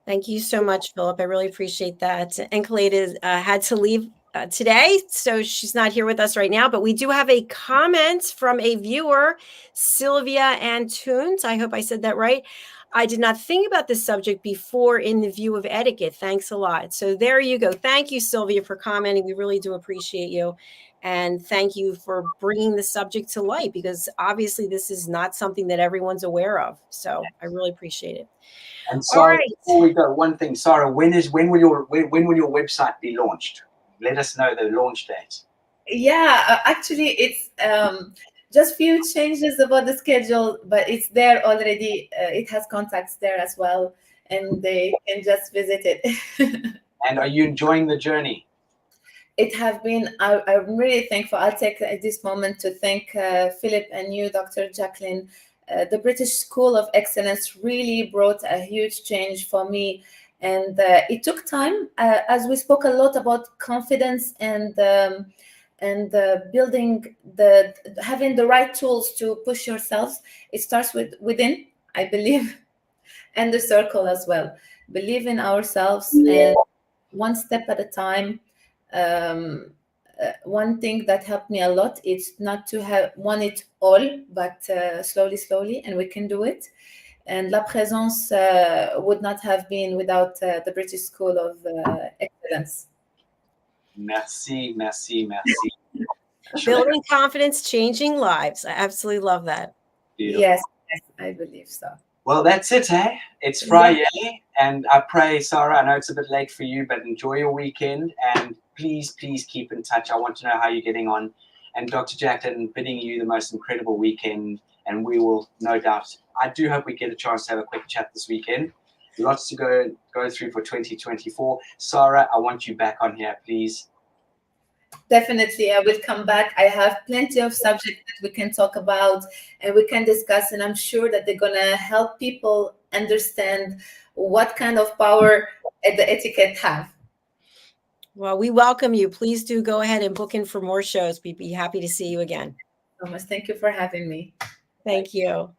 Speaker 2: Thank you so much, Philip. I really appreciate that. Enkeleda had to leave today, so she's not here with us right now, but we do have a comment from a viewer, Sylvia Antunes. I hope I said that right. I did not think about this subject before in the view of etiquette. Thanks a lot. So there you go. Thank you, Sylvia, for commenting. We really do appreciate you. And thank you for bringing the subject to light, because obviously this is not something that everyone's aware of. So I really appreciate it.
Speaker 3: And so,
Speaker 2: all right.
Speaker 3: Before we go, one thing, Sarah, when will your website be launched? Let us know the launch date.
Speaker 5: Yeah, actually, it's just few changes about the schedule, but it's there already. It has contacts there as well, and they can just visit it.
Speaker 3: And are you enjoying the journey?
Speaker 5: It have been. I'm really thankful. I'll take this moment to thank Philip and you, Dr. Jacalyn. The British School of Excellence really brought a huge change for me, and it took time. As we spoke a lot about confidence and building having the right tools to push yourselves. It starts within, I believe, and the circle as well. Believe in ourselves, and one step at a time. One thing that helped me a lot is not to have want it all, but slowly, and we can do it. And La Présence would not have been without the British School of Excellence.
Speaker 3: Merci.
Speaker 2: Building confidence, changing lives. I absolutely love that.
Speaker 3: Beautiful.
Speaker 5: Yes, I believe so.
Speaker 3: Well, that's it, eh? It's Friday, and I pray, Sarah, I know it's a bit late for you, but enjoy your weekend, and please keep in touch. I want to know how you're getting on. And Dr. Jacalyn, bidding you the most incredible weekend, and we will no doubt, I do hope we get a chance to have a quick chat this weekend. Lots to go through for 2024. Sarah, I want you back on here, please.
Speaker 5: Definitely, I will come back. I have plenty of subjects that we can talk about and we can discuss, and I'm sure that they're going to help people understand what kind of power the etiquette have.
Speaker 2: Well, we welcome you. Please do go ahead and book in for more shows. We'd be happy to see you again.
Speaker 5: Thomas, thank you for having me.
Speaker 2: Thank you.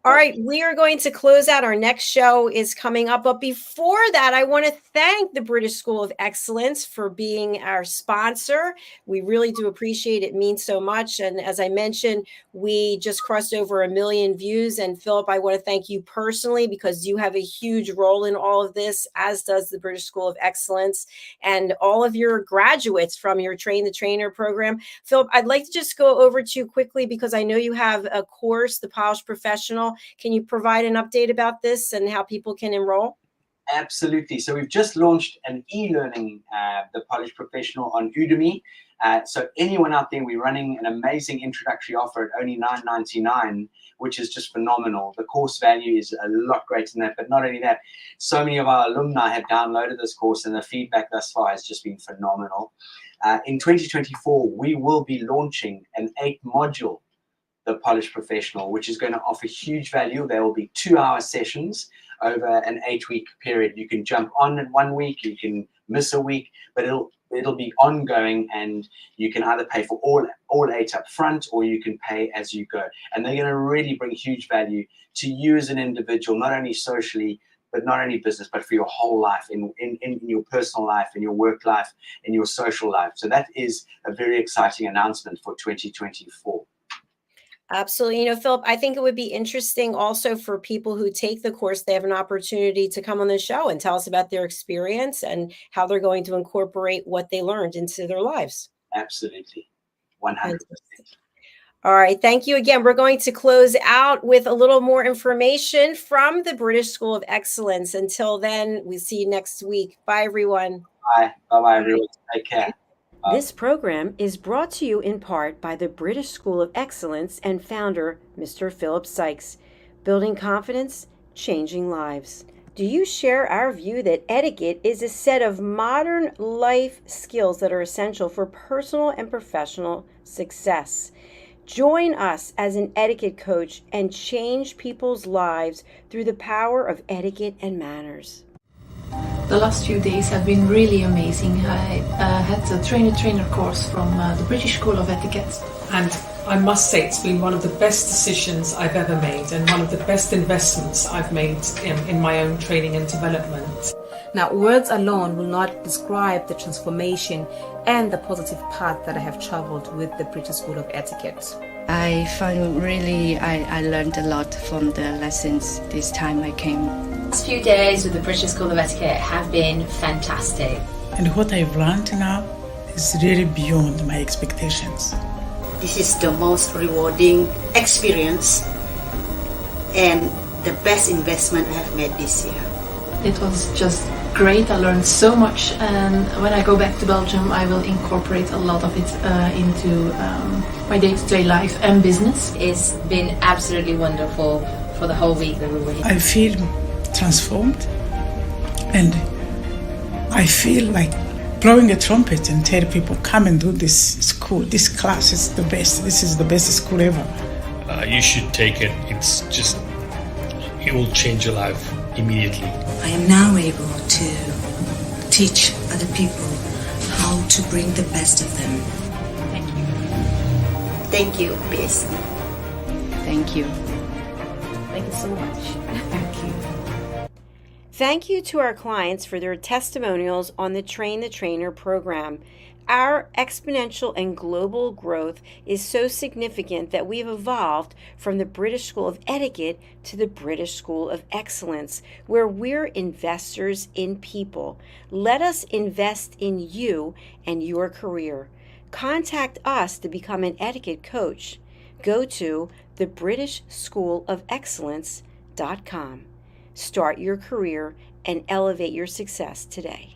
Speaker 2: All right, we are going to close out. Our next show is coming up. But before that, I want to thank the British School of Excellence for being our sponsor. We really do appreciate it. It means so much. And as I mentioned, we just crossed over 1 million views. And Philip, I want to thank you personally, because you have a huge role in all of this, as does the British School of Excellence and all of your graduates from your Train the Trainer program. Philip, I'd like to just go over to you quickly, because I know you have a course, The Polished Professional. Can you provide an update about this and how people can enroll?
Speaker 3: Absolutely. So we've just launched an e-learning, the Polished Professional on Udemy. So anyone out there, we're running an amazing introductory offer at only $9.99, which is just phenomenal. The course value is a lot greater than that, but not only that, so many of our alumni have downloaded this course and the feedback thus far has just been phenomenal. In 2024, we will be launching an 8-module, the Polished Professional, which is going to offer huge value. There will be 2-hour sessions over an 8-week period. You can jump on in 1 week, you can miss a week, but it'll be ongoing, and you can either pay for all 8 up front, or you can pay as you go. And they're going to really bring huge value to you as an individual, not only socially, but not only business, but for your whole life, in your personal life, in your work life, in your social life. So that is a very exciting announcement for 2024.
Speaker 2: Absolutely. You know, Philip, I think it would be interesting also for people who take the course, they have an opportunity to come on the show and tell us about their experience and how they're going to incorporate what they learned into their lives.
Speaker 3: Absolutely. 100%.
Speaker 2: All right. Thank you again. We're going to close out with a little more information from the British School of Excellence. Until then, we see you next week. Bye, everyone.
Speaker 3: Bye. Bye-bye, everyone. Take care.
Speaker 2: This program is brought to you in part by the British School of Excellence and founder, Mr. Philip Sykes. Building confidence, changing lives. Do you share our view that etiquette is a set of modern life skills that are essential for personal and professional success? Join us as an etiquette coach and change people's lives through the power of etiquette and manners.
Speaker 6: The last few days have been really amazing. I had a trainer course from the British School of Etiquette.
Speaker 7: And I must say it's been one of the best decisions I've ever made and one of the best investments I've made in my own training and development.
Speaker 8: Now, words alone will not describe the transformation and the positive path that I have traveled with the British School of Etiquette.
Speaker 9: I found I learned a lot from the lessons this time I came.
Speaker 10: The last few days with the British School of Etiquette have been fantastic.
Speaker 11: And what I've learned now is really beyond my expectations.
Speaker 12: This is the most rewarding experience and the best investment I have made this year.
Speaker 6: It was just great. I learned so much, and when I go back to Belgium I will incorporate a lot of it into my day-to-day life and business.
Speaker 10: It's been absolutely wonderful for the whole week that we were here.
Speaker 11: I feel transformed, and I feel like blowing a trumpet and tell people, come and do this school. This class is the best. This is the best school ever.
Speaker 13: You should take it. It will change your life immediately.
Speaker 14: I am now able to teach other people how to bring the best of them.
Speaker 12: Thank you. Thank you, BSc.
Speaker 9: Thank you.
Speaker 2: Thank you so much.
Speaker 11: Thank you.
Speaker 2: Thank you to our clients for their testimonials on the Train the Trainer program. Our exponential and global growth is so significant that we've evolved from the British School of Etiquette to the British School of Excellence, where we're investors in people. Let us invest in you and your career. Contact us to become an etiquette coach. Go to thebritishschoolofexcellence.com. Start your career and elevate your success today.